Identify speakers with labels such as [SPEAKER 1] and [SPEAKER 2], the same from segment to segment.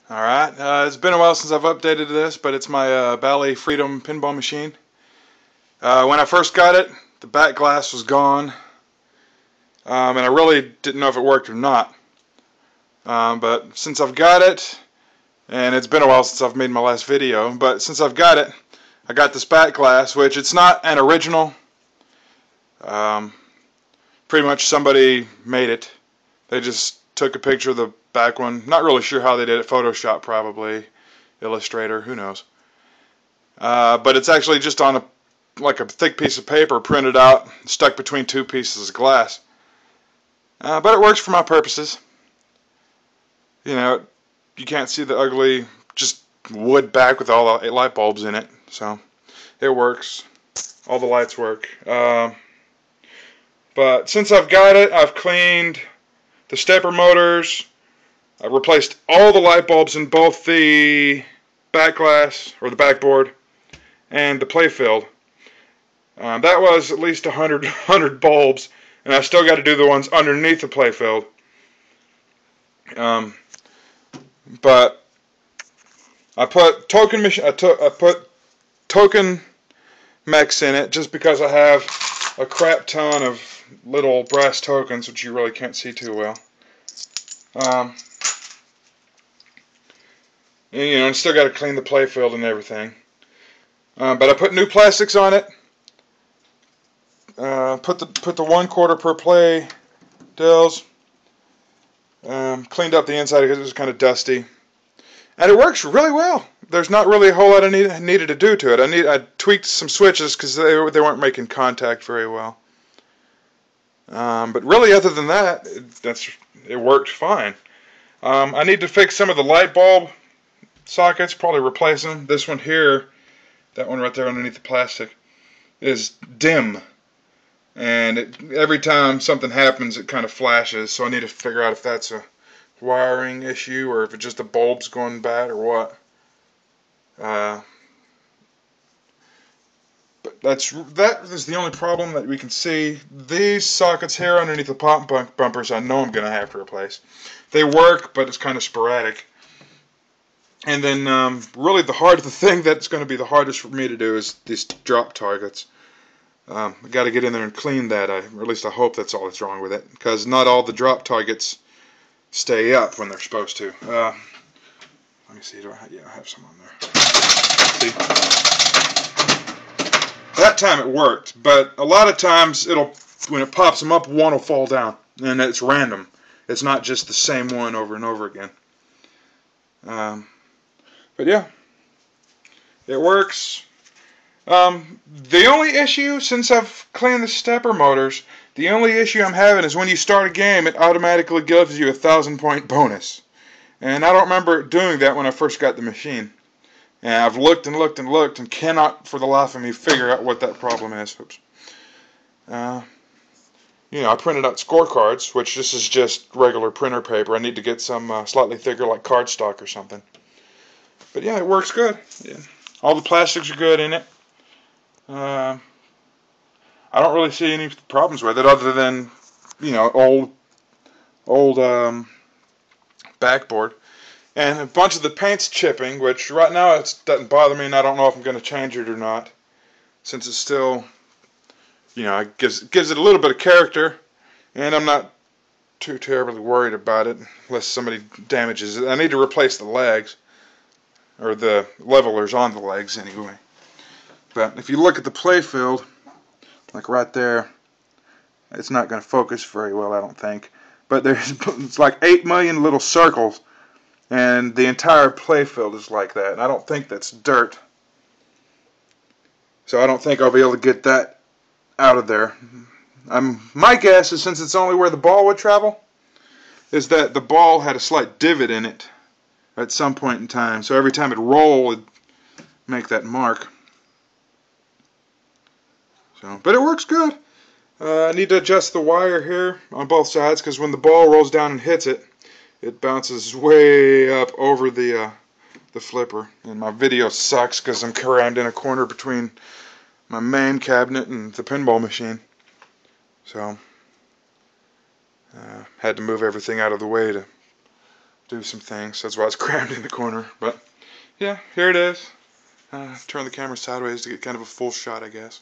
[SPEAKER 1] Alright, it's been a while since I've updated this, but it's my Bally Freedom pinball machine. When I first got it, the back glass was gone, and I really didn't know if it worked or not. But since I've got it, and it's been a while since I've made my last video, but since I've got it, I got this back glass, which it's not an original. Pretty much somebody made it. They just took a picture of the back one. Not really sure how they did it. Photoshop probably, Illustrator, who knows. But it's actually just on like a thick piece of paper printed out, stuck between two pieces of glass. But it works for my purposes. You know, you can't see the ugly, just wood back with all the light bulbs in it. So it works. All the lights work. But since I've got it, I've cleaned the stepper motors. I replaced all the light bulbs in both the back glass, or the backboard, and the playfield. That was at least 100 bulbs, and I still got to do the ones underneath the playfield. But I put token mechs in it just because I have a crap ton of little brass tokens, which you really can't see too well. And, you know, and still got to clean the playfield and everything. But I put new plastics on it. Put the 1/4 per play deals. Cleaned up the inside because it was kind of dusty, and it works really well. There's not really a whole lot I needed to do to it. I tweaked some switches because they weren't making contact very well. But really, other than that, it worked fine. I need to fix some of the light bulb sockets, probably replace them. This one here, that one right there underneath the plastic, is dim, and every time something happens it kind of flashes, so I need to figure out if that's a wiring issue or if it's just the bulb's going bad or what. But that is the only problem that we can see. These sockets here underneath the pop bumpers, I know I'm going to have to replace. They work, but it's kind of sporadic. And then really the thing that's going to be the hardest for me to do is these drop targets. I got to get in there and clean that, or at least I hope that's all that's wrong with it, because not all the drop targets stay up when they're supposed to. Let me see, yeah, I have some on there. See? That time it worked, but a lot of times when it pops them up, one will fall down, and it's random. It's not just the same one over and over again. But yeah, it works. The only issue, since I've cleaned the stepper motors, the only issue I'm having is when you start a game, it automatically gives you a 1,000-point bonus. And I don't remember it doing that when I first got the machine. And I've looked and looked and looked and cannot for the life of me figure out what that problem is. Oops. You know, I printed out scorecards, which this is just regular printer paper. I need to get some slightly thicker, like cardstock or something. But yeah, it works good. Yeah. All the plastics are good in it. I don't really see any problems with it other than, you know, old backboard. And a bunch of the paint's chipping, which right now it doesn't bother me, and I don't know if I'm going to change it or not, since it's still, you know, it gives it a little bit of character, and I'm not too terribly worried about it unless somebody damages it. I need to replace the legs, or the levelers on the legs anyway. But if you look at the playfield, like right there, it's not going to focus very well, I don't think. But it's like 8 million little circles, and the entire playfield is like that. And I don't think that's dirt. So I don't think I'll be able to get that out of there. My guess is, since it's only where the ball would travel, is that the ball had a slight divot in it at some point in time. So every time it rolled, it'd make that mark. So, but it works good. I need to adjust the wire here on both sides, because when the ball rolls down and hits it, it bounces way up over the flipper. And my video sucks because I'm crammed in a corner between my main cabinet and the pinball machine. So had to move everything out of the way to do some things. That's why it's crammed in the corner. But yeah, here it is. Turn the camera sideways to get kind of a full shot, I guess.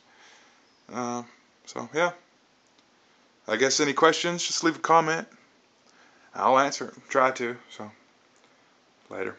[SPEAKER 1] So yeah, I guess any questions, just leave a comment. I'll answer it. Try to. So later.